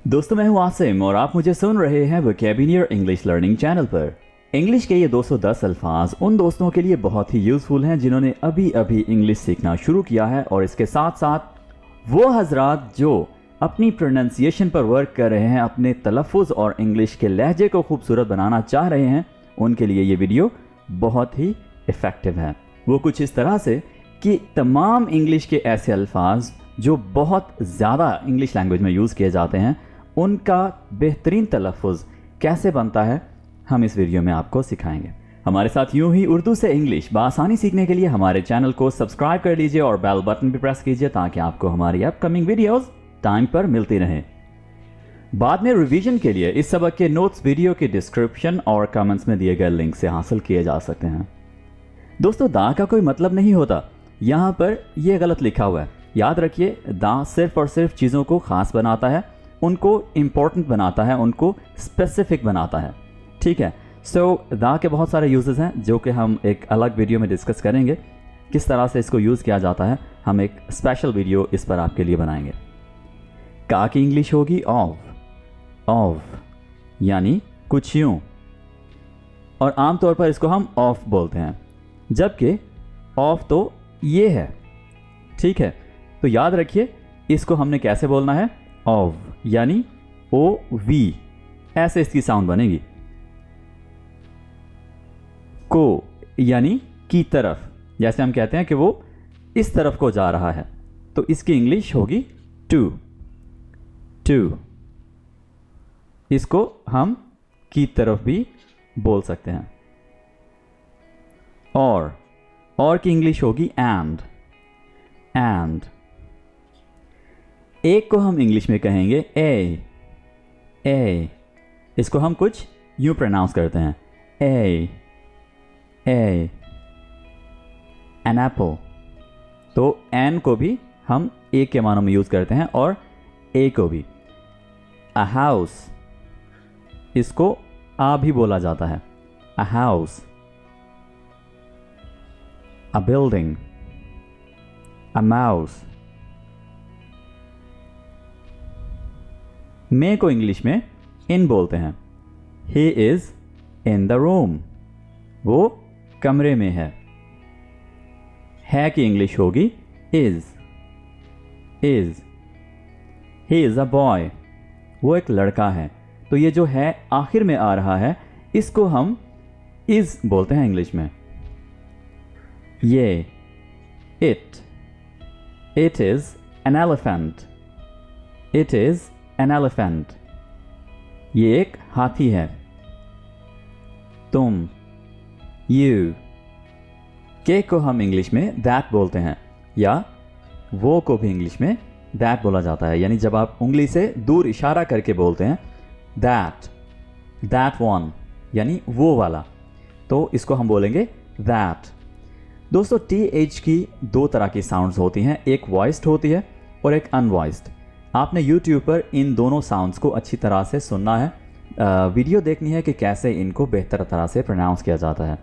दोस्तों मैं हूं आसिम और आप मुझे सुन रहे हैं वोकैब्युलरी इंग्लिश लर्निंग चैनल पर। इंग्लिश के ये 210 अल्फाज उन दोस्तों के लिए बहुत ही यूज़फुल हैं जिन्होंने अभी अभी इंग्लिश सीखना शुरू किया है, और इसके साथ साथ वो हजरात जो अपनी प्रोनाउंसिएशन पर वर्क कर रहे हैं, अपने तलफ़ुज़ और इंग्लिश के लहजे को खूबसूरत बनाना चाह रहे हैं, उनके लिए ये वीडियो बहुत ही इफ़ेक्टिव है। वो कुछ इस तरह से कि तमाम इंग्लिश के ऐसे अल्फाज जो बहुत ज़्यादा इंग्लिश लैंग्वेज में यूज़ किए जाते हैं, उनका बेहतरीन तलफ़ुज़ कैसे बनता है, हम इस वीडियो में आपको सिखाएंगे। हमारे साथ यूं ही उर्दू से इंग्लिश बआसानी सीखने के लिए हमारे चैनल को सब्सक्राइब कर लीजिए और बेल बटन भी प्रेस कीजिए ताकि आपको हमारी अपकमिंग वीडियोस टाइम पर मिलती रहें। बाद में रिवीजन के लिए इस सबक के नोट्स वीडियो के डिस्क्रिप्शन और कमेंट्स में दिए गए लिंक से हासिल किए जा सकते हैं। दोस्तों, दा का कोई मतलब नहीं होता, यहाँ पर यह गलत लिखा हुआ है। याद रखिए, दा सिर्फ और सिर्फ चीज़ों को ख़ास बनाता है, उनको इम्पोर्टेंट बनाता है, उनको स्पेसिफिक बनाता है। ठीक है। सो दा के बहुत सारे यूजेस हैं जो कि हम एक अलग वीडियो में डिस्कस करेंगे। किस तरह से इसको यूज़ किया जाता है, हम एक स्पेशल वीडियो इस पर आपके लिए बनाएंगे। का की इंग्लिश होगी ऑफ। ऑफ यानी कुछ यूँ, और आमतौर पर इसको हम ऑफ बोलते हैं, जबकि ऑफ तो ये है। ठीक है। तो याद रखिए, इसको हमने कैसे बोलना है, ऑफ यानी ओ वी, ऐसे इसकी साउंड बनेगी। को यानी की तरफ, जैसे हम कहते हैं कि वो इस तरफ को जा रहा है, तो इसकी इंग्लिश होगी टू। टू, इसको हम की तरफ भी बोल सकते हैं। और की इंग्लिश होगी एंड। एंड एक को हम इंग्लिश में कहेंगे ए। ए, इसको हम कुछ यूं प्रोनाउंस करते हैं, ए। ए, एन एप्पल। तो एन को भी हम ए के मानों में यूज करते हैं, और ए को भी। अ हाउस, इसको आ भी बोला जाता है, a house. A building, a mouse. मे को इंग्लिश में इन बोलते हैं। He is in the room, वो कमरे में है की इंग्लिश होगी is. Is. He is a boy, वो एक लड़का है। तो ये जो है आखिर में आ रहा है, इसको हम इज बोलते हैं इंग्लिश में। ये it. It is an elephant. It is an elephant, ये एक हाथी है। तुम, यू। के को हम इंग्लिश में दैट बोलते हैं, या वो को भी इंग्लिश में दैट बोला जाता है। यानी जब आप उंगली से दूर इशारा करके बोलते हैं दैट, दैट वन, यानी वो वाला, तो इसको हम बोलेंगे दैट। दोस्तों, TH की दो तरह की साउंड्स होती हैं, एक वॉइस्ड होती है और एक अनवॉइस्ड। आपने YouTube पर इन दोनों साउंड्स को अच्छी तरह से सुनना है, वीडियो देखनी है कि कैसे इनको बेहतर तरह से प्रोनाउंस किया जाता है।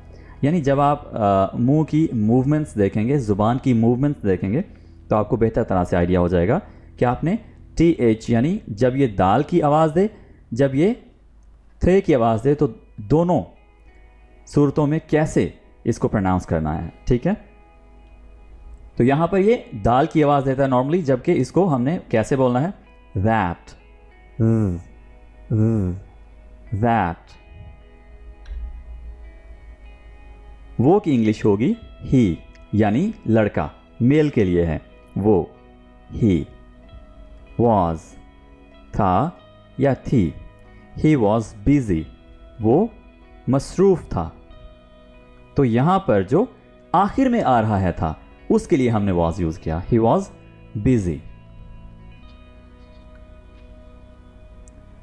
यानी जब आप मुंह की मूवमेंट्स देखेंगे, ज़ुबान की मूवमेंट्स देखेंगे, तो आपको बेहतर तरह से आइडिया हो जाएगा कि आपने TH यानी जब ये दाल की आवाज़ दे, जब ये थे की आवाज़ दे, तो दोनों सूरतों में कैसे इसको प्रोनाउंस करना है। ठीक है। तो यहां पर ये दाल की आवाज देता है नॉर्मली, जबकि इसको हमने कैसे बोलना है, दैट। दैट। वो की इंग्लिश होगी ही, यानी लड़का, मेल के लिए है वो, ही। वॉज, था या थी। ही वॉज बिजी, वो मसरूफ था। तो यहां पर जो आखिर में आ रहा है था, उसके लिए हमने वॉज यूज किया, ही वॉज बिजी।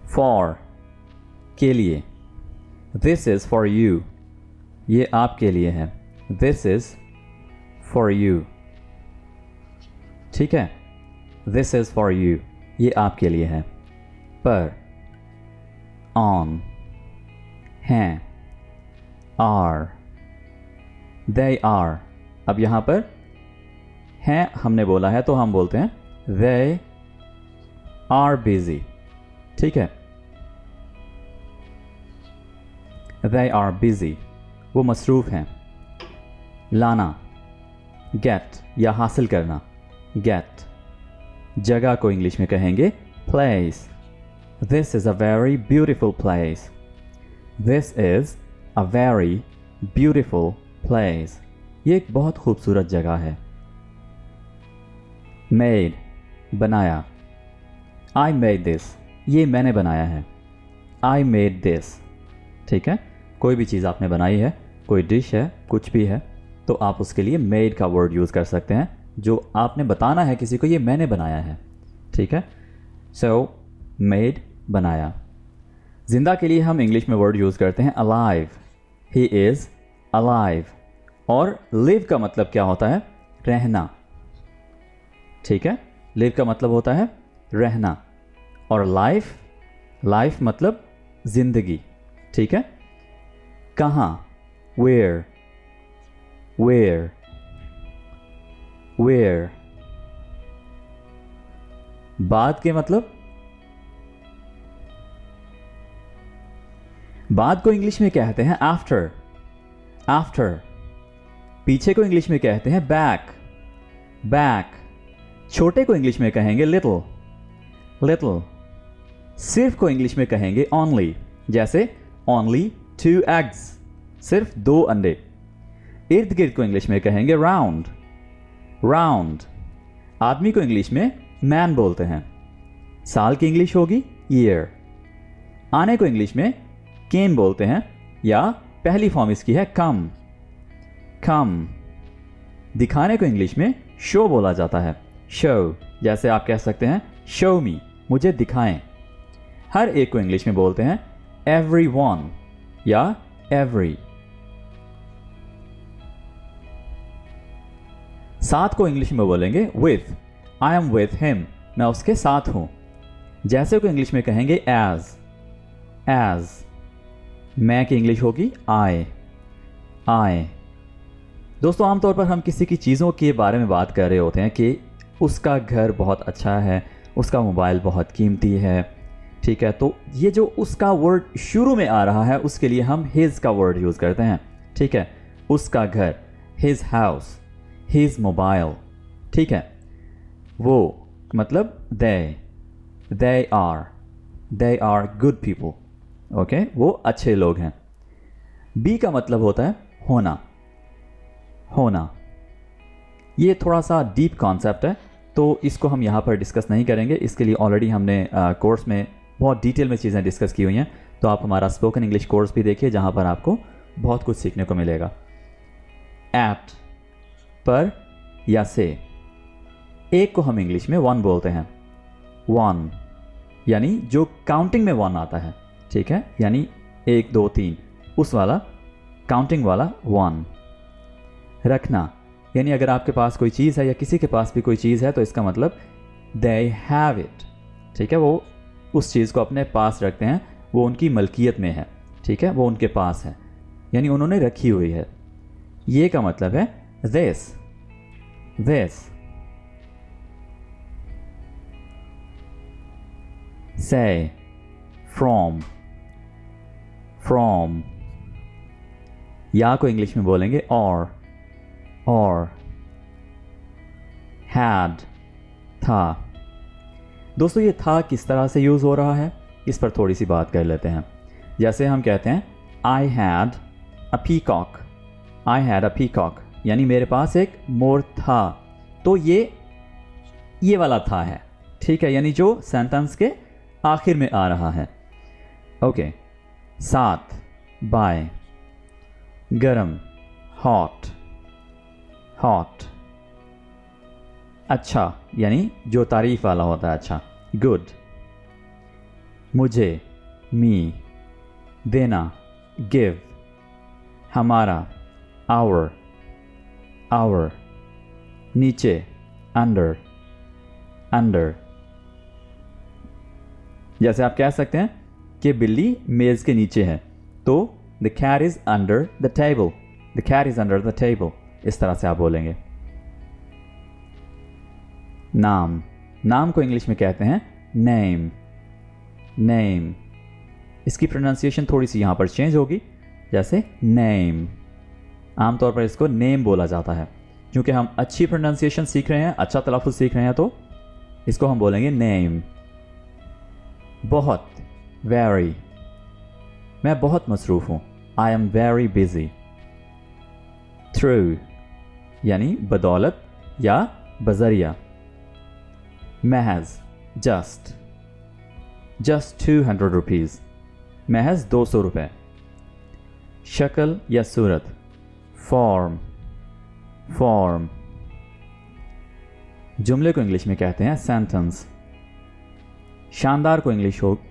फॉर, के लिए। दिस इज फॉर यू, ये आपके लिए है। This is for you. ठीक है। दिस इज फॉर यू, ये आपके लिए है। पर, ऑन, हैं, आर, they are। अब यहां पर हैं हमने बोला है, तो हम बोलते हैं they are busy। ठीक है। They are busy, वो मसरूफ़ हैं। लाना, get या हासिल करना, get। जगह को इंग्लिश में कहेंगे place। This is a very beautiful place। This is a very beautiful place। ये एक बहुत खूबसूरत जगह है। Made, बनाया। I made this, ये मैंने बनाया है। I made this, ठीक है। कोई भी चीज़ आपने बनाई है, कोई डिश है, कुछ भी है, तो आप उसके लिए made का वर्ड यूज़ कर सकते हैं। जो आपने बताना है किसी को, ये मैंने बनाया है, ठीक है। So made, बनाया। जिंदा के लिए हम इंग्लिश में वर्ड यूज़ करते हैं alive। He is alive। और live का मतलब क्या होता है? रहना, ठीक है। live का मतलब होता है रहना, और life मतलब जिंदगी, ठीक है। कहाँ? where। बाद के मतलब? बाद को इंग्लिश में कहते हैं आफ्टर। पीछे को इंग्लिश में कहते हैं बैक। छोटे को इंग्लिश में कहेंगे लिटिल। सिर्फ को इंग्लिश में कहेंगे only, जैसे only 2 eggs, सिर्फ 2 अंडे। इर्द गिर्द को इंग्लिश में कहेंगे राउंड। आदमी को इंग्लिश में मैन बोलते हैं। साल की इंग्लिश होगी ईयर। आने को इंग्लिश में केम बोलते हैं, या पहली फॉर्म इसकी है कम। दिखाने को इंग्लिश में शो बोला जाता है, शो। जैसे आप कह सकते हैं शो मी, मुझे दिखाएं। हर एक को इंग्लिश में बोलते हैं everyone या every। साथ को इंग्लिश में बोलेंगे with। I am with him, मैं उसके साथ हूं। जैसे को इंग्लिश में कहेंगे as। मैं की इंग्लिश होगी I। दोस्तों, आमतौर पर हम किसी की चीज़ों के बारे में बात कर रहे होते हैं कि उसका घर बहुत अच्छा है, उसका मोबाइल बहुत कीमती है, ठीक है। तो ये जो उसका वर्ड शुरू में आ रहा है, उसके लिए हम हिज का वर्ड यूज़ करते हैं, ठीक है। उसका घर, हिज हाउस, हिज मोबाइल, ठीक है। वो मतलब they are good people, okay, वो अच्छे लोग हैं। बी का मतलब होता है होना। ये थोड़ा सा डीप कॉन्सेप्ट है, तो इसको हम यहाँ पर डिस्कस नहीं करेंगे। इसके लिए ऑलरेडी हमने कोर्स में बहुत डिटेल में चीज़ें डिस्कस की हुई हैं, तो आप हमारा स्पोकन इंग्लिश कोर्स भी देखिए, जहाँ पर आपको बहुत कुछ सीखने को मिलेगा। एट, पर या से। एक को हम इंग्लिश में 1 बोलते हैं, 1 यानी जो काउंटिंग में 1 आता है, ठीक है। यानी 1 2 3, उस वाला काउंटिंग वाला 1। रखना, यानी अगर आपके पास कोई चीज़ है या किसी के पास भी कोई चीज़ है, तो इसका मतलब they have it, ठीक है। वो उस चीज़ को अपने पास रखते हैं, वो उनकी मलकियत में है, ठीक है, वो उनके पास है, यानी उन्होंने रखी हुई है। ये का मतलब है this। say, from। या को इंग्लिश में बोलेंगे or had, था। दोस्तों, ये था किस तरह से यूज़ हो रहा है, इस पर थोड़ी सी बात कर लेते हैं। जैसे हम कहते हैं I had a peacock, यानी मेरे पास एक मोर था। तो ये वाला था है, ठीक है, यानी जो सेंटेंस के आखिर में आ रहा है, ओके। साथ, बाय। गरम, हॉट। अच्छा, यानी जो तारीफ वाला होता है, अच्छा, गुड। मुझे, मी। देना, गिव। हमारा, आवर। नीचे, अंडर। जैसे आप कह सकते हैं कि बिल्ली मेज के नीचे है, तो the cat is under the table. इस तरह से आप बोलेंगे। नाम को इंग्लिश में कहते हैं नेम। इसकी प्रोनाउंसिएशन थोड़ी सी यहाँ पर चेंज होगी, जैसे नेम। आमतौर पर इसको नेम बोला जाता है। क्योंकि हम अच्छी प्रोनाउंसिएशन सीख रहे हैं, अच्छा तलफ़ुज़ सीख रहे हैं, तो इसको हम बोलेंगे नेम। बहुत, वेरी, मैं बहुत मसरूफ़ हूँ, I am very busy. Through यानी बदौलत या बजरिया। महज, जस्ट, जस्ट 200 रुपीज़, महज 200 रुपये। शक्ल या सूरत, फॉर्म, फॉर्म। जुमले को इंग्लिश में कहते हैं सेंटेंस। शानदार को इंग्लिश हो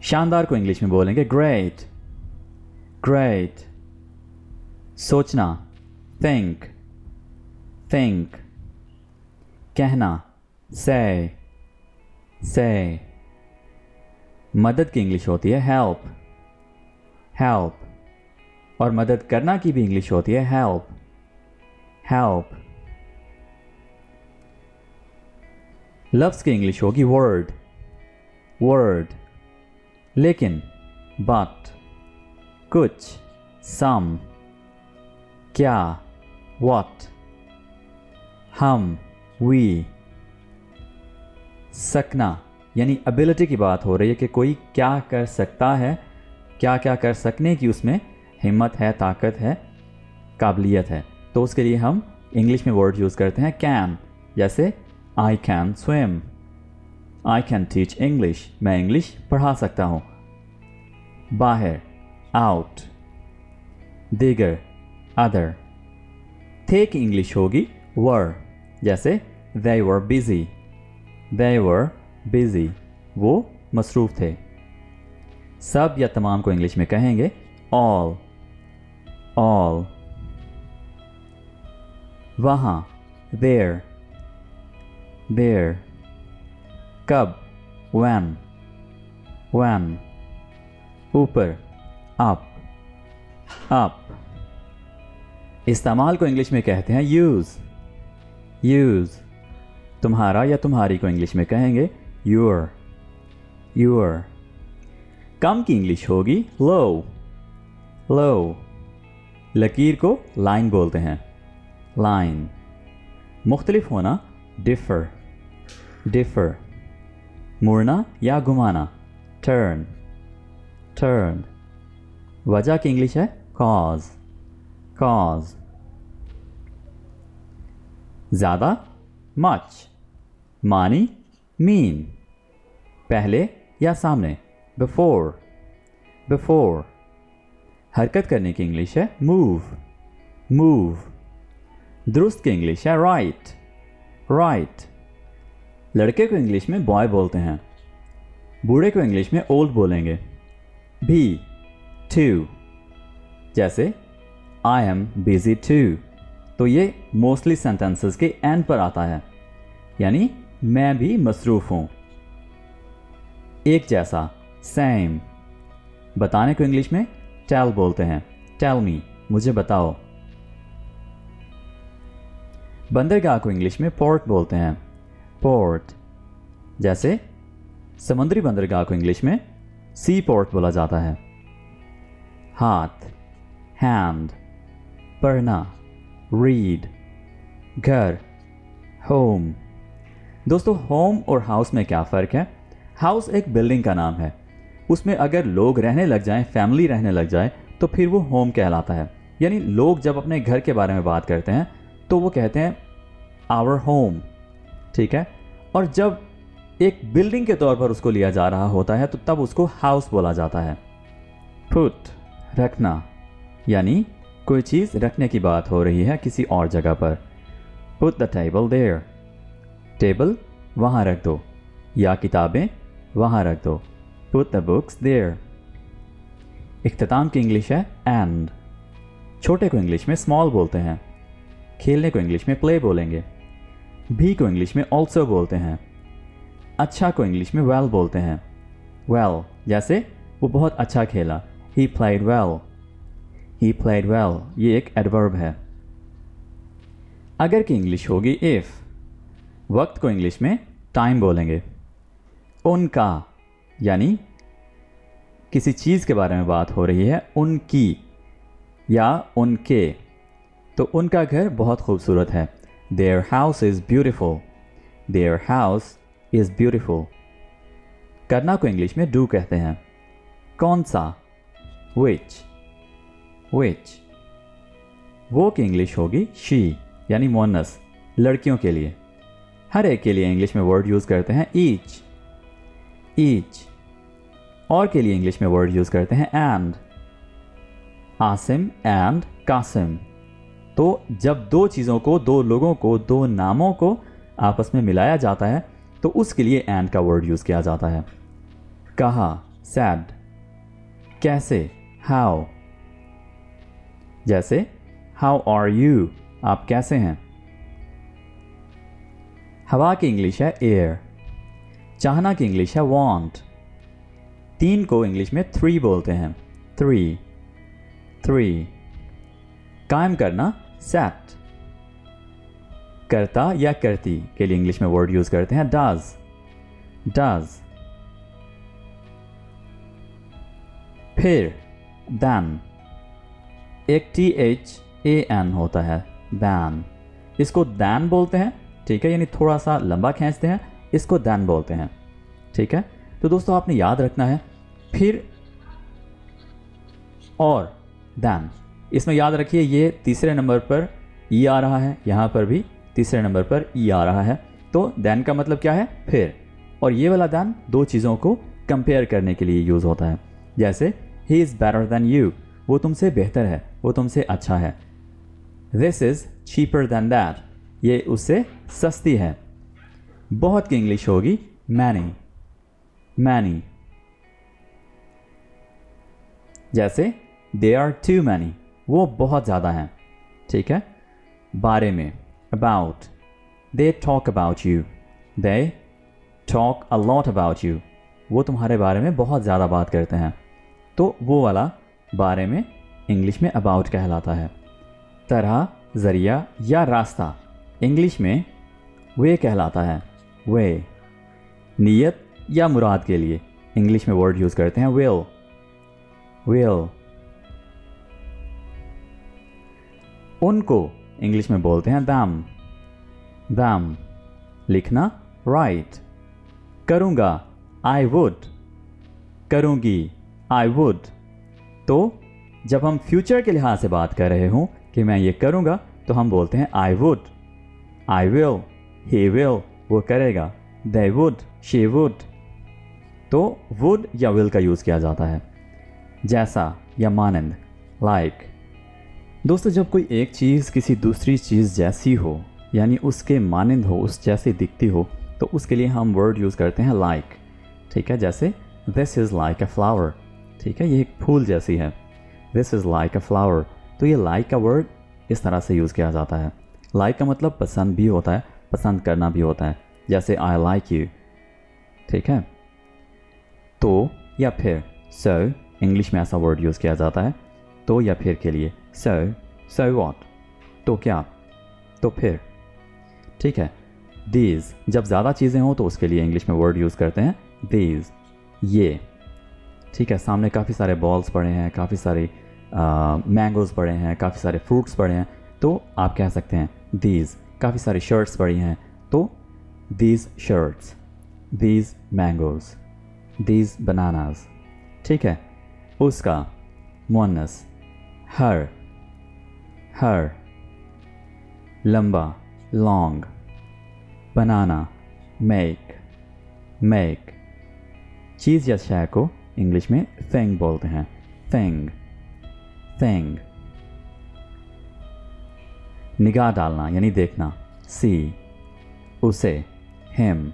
शानदार को इंग्लिश में बोलेंगे ग्रेट, ग्रेट। सोचना, थिंक, थिंक। कहना, से, से। मदद की इंग्लिश होती है हेल्प, हेल्प। और मदद करना की भी इंग्लिश होती है हेल्प, हेल्प। लफ्ज़ की इंग्लिश होगी वर्ड, वर्ड। लेकिन, बट, कुछ, सम, क्या, व्हाट, हम, वी। सकना यानी एबिलिटी की बात हो रही है कि कोई क्या कर सकता है, क्या क्या कर सकने की उसमें हिम्मत है, ताकत है, काबिलियत है। तो उसके लिए हम इंग्लिश में वर्ड यूज़ करते हैं कैन। जैसे I can swim, I can teach English, मैं इंग्लिश पढ़ा सकता हूँ। बाहर, आउट। दिगर, अदर। थे की इंग्लिश होगी वर। जैसे they were busy, they were busy, वो मसरूफ़ थे। सब या तमाम को इंग्लिश में कहेंगे all, all। वहाँ, there, there। कब, when, when। ऊपर, up, up। इस्तेमाल को इंग्लिश में कहते हैं यूज़, यूज़। तुम्हारा या तुम्हारी को इंग्लिश में कहेंगे योर, योर। कम की इंग्लिश होगी लो, लो। लकीर को लाइन बोलते हैं, लाइन। मुख्तलिफ होना डिफ़र, डिफ़र। मुड़ना या घुमाना टर्न, टर्न। वजह की इंग्लिश है कॉज, कॉज। ज़्यादा मच, मानी मीन। पहले या सामने बिफोर, बिफोर। हरकत करने की इंग्लिश है मूव, मूव। दुरुस्त की इंग्लिश है राइट, राइट। लड़के को इंग्लिश में बॉय बोलते हैं, बूढ़े को इंग्लिश में ओल्ड बोलेंगे। भी, टू। जैसे आई एम बिजी टू, तो ये मोस्टली सेंटेंसेस के एंड पर आता है, यानी मैं भी मसरूफ़ हूँ। एक जैसा, सेम। बताने को इंग्लिश में टेल बोलते हैं, टेल मी, मुझे बताओ। बंदरगाह को इंग्लिश में पोर्ट बोलते हैं, पोर्ट। जैसे समुद्री बंदरगाह को इंग्लिश में सी पोर्ट बोला जाता है। हाथ, हैंड। पढ़ना, रीड। घर, होम। दोस्तों, होम और हाउस में क्या फ़र्क है? हाउस एक बिल्डिंग का नाम है, उसमें अगर लोग रहने लग जाएं, फैमिली रहने लग जाए, तो फिर वो होम कहलाता है। यानी लोग जब अपने घर के बारे में बात करते हैं तो वो कहते हैं आवर होम, ठीक है। और जब एक बिल्डिंग के तौर पर उसको लिया जा रहा होता है तो तब उसको हाउस बोला जाता है। पुट, रखना, यानी कोई चीज़ रखने की बात हो रही है किसी और जगह पर। Put the table there, table वहाँ रख दो, या किताबें वहाँ रख दो। Put the books there. इख्तिताम की इंग्लिश है एंड। छोटे को इंग्लिश में स्मॉल बोलते हैं। खेलने को इंग्लिश में प्ले बोलेंगे। भी को इंग्लिश में ऑल्सो बोलते हैं। अच्छा को इंग्लिश में वेल बोलते हैं, वेल। जैसे वो बहुत अच्छा खेला, he played well, he played well. ये एक एडवर्ब है। अगर की इंग्लिश होगी इफ़। वक्त को इंग्लिश में टाइम बोलेंगे। उनका यानी किसी चीज़ के बारे में बात हो रही है, उनकी या उनके, तो उनका घर बहुत खूबसूरत है। Their house is beautiful. Their house is beautiful. करना को इंग्लिश में डू कहते हैं। कौन सा, which, which। वो की इंग्लिश होगी she यानी मोनस, लड़कियों के लिए। हर एक के लिए इंग्लिश में वर्ड यूज़ करते हैं each, each। और के लिए इंग्लिश में वर्ड यूज़ करते हैं and, आसिम एंड कासिम। तो जब दो चीज़ों को, दो लोगों को, दो नामों को आपस में मिलाया जाता है तो उसके लिए एंड का वर्ड यूज़ किया जाता है। कहा सैड, कैसे हाउ, जैसे हाउ आर यू, आप कैसे हैं। हवा की इंग्लिश है एयर, चाहना की इंग्लिश है वांट। तीन को इंग्लिश में थ्री बोलते हैं, थ्री, थ्री। कायम करना सेट, करता या करती के लिए इंग्लिश में वर्ड यूज करते हैं डज, डज। फिर देन, एक THAN होता है दैन, इसको दैन बोलते हैं, ठीक है, यानी थोड़ा सा लंबा खींचते हैं, इसको दैन बोलते हैं, ठीक है। तो दोस्तों आपने याद रखना है फिर और दैन, इसमें याद रखिए ये तीसरे नंबर पर ई आ रहा है, यहाँ पर भी तीसरे नंबर पर ई आ रहा है। तो दैन का मतलब क्या है, फिर। और ये वाला दैन दो चीज़ों को कंपेयर करने के लिए यूज़ होता है, जैसे he is better than you, वो तुमसे बेहतर है, वो तुमसे अच्छा है। This is cheaper then that, ये उससे सस्ती है। बहुत की इंग्लिश होगी मैनी, मैनी। जैसे दे आर टू मैनी, वो बहुत ज़्यादा हैं, ठीक है। बारे में about, they talk about you, they talk a lot about you, वो तुम्हारे बारे में बहुत ज़्यादा बात करते हैं। तो वो वाला बारे में इंग्लिश में अबाउट कहलाता है। तरह, ज़रिया या रास्ता इंग्लिश में वे कहलाता है, वे। नीयत या मुराद के लिए इंग्लिश में वर्ड यूज़ करते हैं विल, विल। उनको इंग्लिश में बोलते हैं them, them। लिखना write, करूँगा I would, करूँगी I would। तो जब हम फ्यूचर के लिहाज से बात कर रहे हों कि मैं ये करूँगा तो हम बोलते हैं I would, I will, he will, वो करेगा, they would, she would। तो would या will का यूज़ किया जाता है। जैसा या मानंद like। दोस्तों जब कोई एक चीज़ किसी दूसरी चीज़ जैसी हो यानी उसके मानंद हो, उस जैसी दिखती हो, तो उसके लिए हम वर्ड यूज़ करते हैं लाइक, ठीक है। जैसे this is like a flower, ठीक है, ये एक फूल जैसी है, this is like a flower. तो ये लाइक का वर्ड इस तरह से यूज़ किया जाता है। लाइक का मतलब पसंद भी होता है, पसंद करना भी होता है, जैसे आई लाइक यू, ठीक है। तो या फिर सो इंग्लिश में ऐसा वर्ड यूज़ किया जाता है, तो या फिर के लिए so what, तो क्या, तो फिर, ठीक है। these जब ज़्यादा चीज़ें हों तो उसके लिए इंग्लिश में वर्ड यूज़ करते हैं these, ये, ठीक है। सामने काफ़ी सारे बॉल्स पड़े हैं, काफ़ी सारे मैंगोज़ पड़े हैं, काफ़ी सारे फ्रूट्स पड़े हैं, तो आप कह सकते हैं these। काफ़ी सारी शर्ट्स पड़ी हैं तो these shirts, these mangoes, these bananas, ठीक है। उसका मुअन्नस her, her। लंबा long, बनाना make, make। चीज़ या शय को इंग्लिश में thing बोलते हैं, thing, thing। निगाह डालना यानी देखना see, उसे him,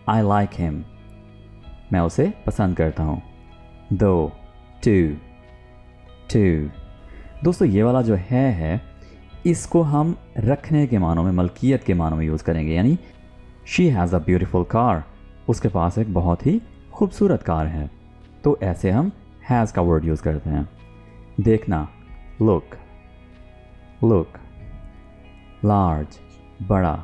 I like him, मैं उसे पसंद करता हूँ। दो two, two। दोस्तों ये वाला जो है इसको हम रखने के मानों में, मलकियत के मानों में यूज़ करेंगे, यानी she has a beautiful car, उसके पास एक बहुत ही खूबसूरत कार है, तो ऐसे हम हैज़ का वर्ड यूज़ करते हैं। देखना लुक, लुक। लार्ज बड़ा,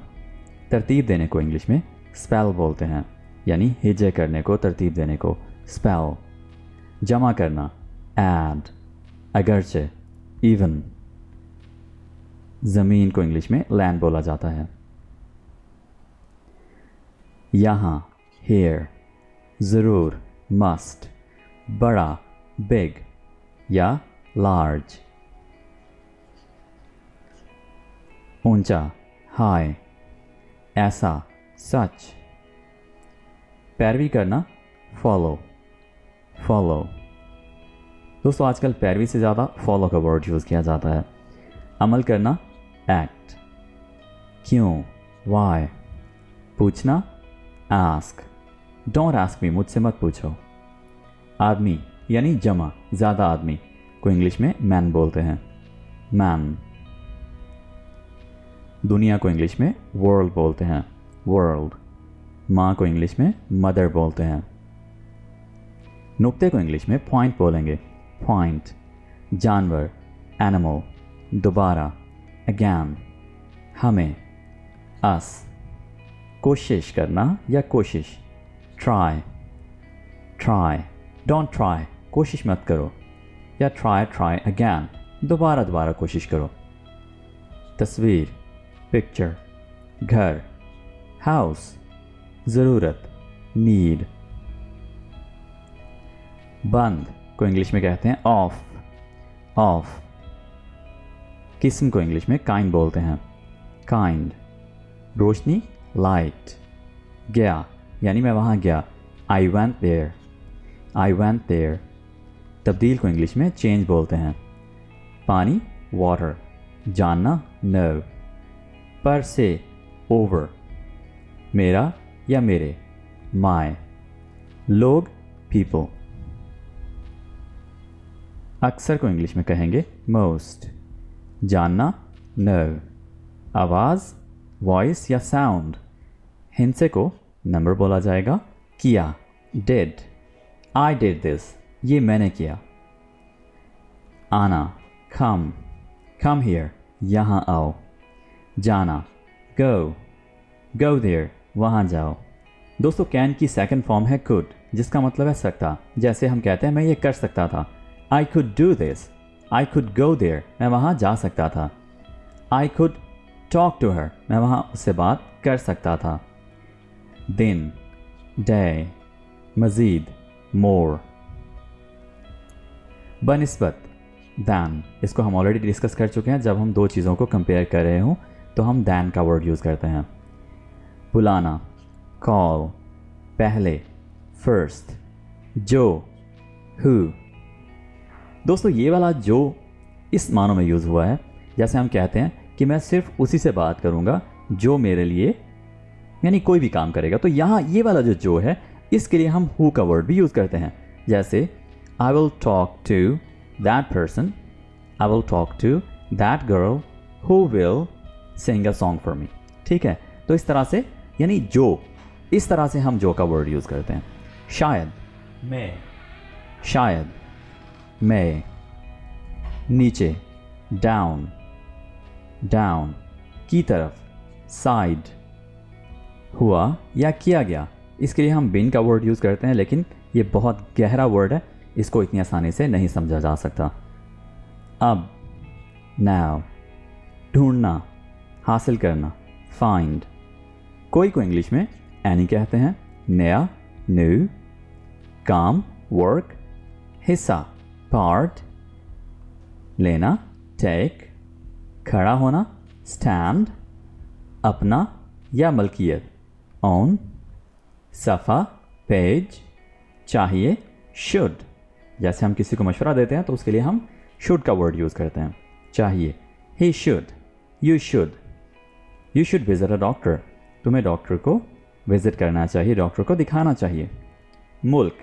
तरतीब देने को इंग्लिश में स्पेल बोलते हैं, यानी हिज्जे करने को, तरतीब देने को स्पेल। जमा करना ऐड, अगरचे इवन। ज़मीन को इंग्लिश में लैंड बोला जाता है। यहाँ हेयर, ज़रूर मस्ट, बड़ा बिग या लार्ज। ऊंचा हाई, ऐसा सच। पैरवी करना फॉलो, फॉलो। दोस्तों आजकल पैरवी से ज़्यादा फॉलो का वर्ड यूज़ किया जाता है। अमल करना एक्ट, क्यों वाई। पूछना आस्क, डोंट आस्क मी, मुझसे मत पूछो। आदमी यानी जमा, ज़्यादा आदमी को इंग्लिश में मैन बोलते हैं, मैन। दुनिया को इंग्लिश में वर्ल्ड बोलते हैं, वर्ल्ड। माँ को इंग्लिश में मदर बोलते हैं। नुक्ते को इंग्लिश में पॉइंट बोलेंगे, पॉइंट। जानवर एनिमल, दोबारा अगैन, हमें अस। कोशिश करना या कोशिश ट्राई, ट्राई। डोंट ट्राई, कोशिश मत करो। या ट्राई ट्राई अगैन, दोबारा दोबारा कोशिश करो। तस्वीर पिक्चर, घर हाउस, ज़रूरत नीड। बंद को इंग्लिश में कहते हैं ऑफ, ऑफ। किस्म को इंग्लिश में काइंड बोलते हैं, काइंड। रोशनी लाइट। गया यानी मैं वहाँ गया, I went there, I went there. तब्दील को इंग्लिश में चेंज बोलते हैं। पानी वाटर, जानना नो। पर से ओवर, मेरा या मेरे माय। लोग पीपल। अक्सर को इंग्लिश में कहेंगे मोस्ट। जानना नो। आवाज़ वॉइस या साउंड। हिंसे को नंबर बोला जाएगा, किया डिड, आई डिड दिस, ये मैंने किया। आना कम, कम हियर, यहाँ आओ। जाना गो, गो देयर, वहाँ जाओ। दोस्तों कैन की सेकंड फॉर्म है कुड, जिसका मतलब है सकता। जैसे हम कहते हैं मैं ये कर सकता था, I could do this, I could go there, मैं वहाँ जा सकता था। I could talk to her, मैं वहाँ उससे बात कर सकता था। दिन डे, मज़ीद मोर। बनिस्बत दैन, इसको हम ऑलरेडी डिस्कस कर चुके हैं। जब हम दो चीज़ों को कंपेयर कर रहे हों तो हम दैन का वर्ड यूज़ करते हैं। बुलाना कॉल, पहले फर्स्ट, जो हु। दोस्तों ये वाला जो इस मानों में यूज़ हुआ है, जैसे हम कहते हैं कि मैं सिर्फ उसी से बात करूँगा जो मेरे लिए यानी कोई भी काम करेगा। तो यहाँ ये वाला जो है इसके लिए हम हु का वर्ड भी यूज़ करते हैं। जैसे I will talk to that person, I will talk to that girl who will sing a song for me. ठीक है, तो इस तरह से यानी जो, इस तरह से हम जो का वर्ड यूज़ करते हैं। शायद मैं, शायद मैं। नीचे डाउन, डाउन। की तरफ साइड। हुआ या किया गया, इसके लिए हम बिन का वर्ड यूज़ करते हैं, लेकिन ये बहुत गहरा वर्ड है, इसको इतनी आसानी से नहीं समझा जा सकता। अब नाउ, ढूंढना, हासिल करना, फाइंड। कोई को इंग्लिश में एनी कहते हैं, नया न्यू। काम वर्क, हिस्सा पार्ट, लेना टेक, खड़ा होना स्टैंड, अपना या मलकियत ओन, सफ़ा पेज, चाहिए शुड। जैसे हम किसी को मशवरा देते हैं तो उसके लिए हम शुड का वर्ड यूज़ करते हैं, चाहिए। He should, you should, you should visit a doctor, तुम्हें डॉक्टर को विजिट करना चाहिए, डॉक्टर को दिखाना चाहिए। मुल्क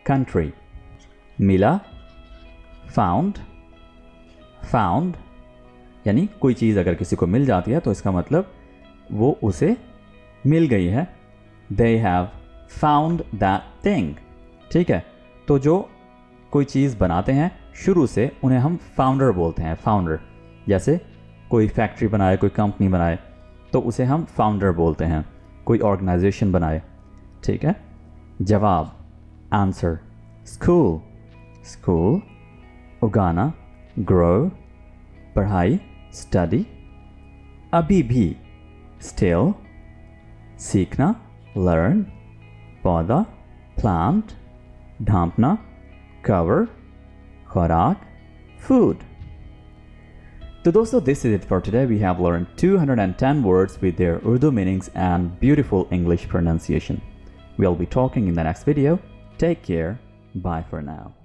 कंट्री, मिला फाउंड, फाउंड यानी कोई चीज़ अगर किसी को मिल जाती है तो इसका मतलब वो उसे मिल गई है, they have found that thing. ठीक है, तो जो कोई चीज़ बनाते हैं शुरू से उन्हें हम फाउंडर बोलते हैं, फाउंडर। जैसे कोई फैक्ट्री बनाए, कोई कंपनी बनाए तो उसे हम फाउंडर बोलते हैं, कोई ऑर्गेनाइजेशन बनाए। ठीक है। जवाब आंसर स्कूल, स्कूल। उगाना ग्रो, पढ़ाई स्टडी। अभी भी स्टिल, सीखना लर्न। पौधा प्लांट, ढांपना कवर, खुराक food. So दोस्तों, this is it for today. We have learned 210 words with their Urdu meanings and beautiful English pronunciation. We'll be talking in the next video. Take care. Bye for now.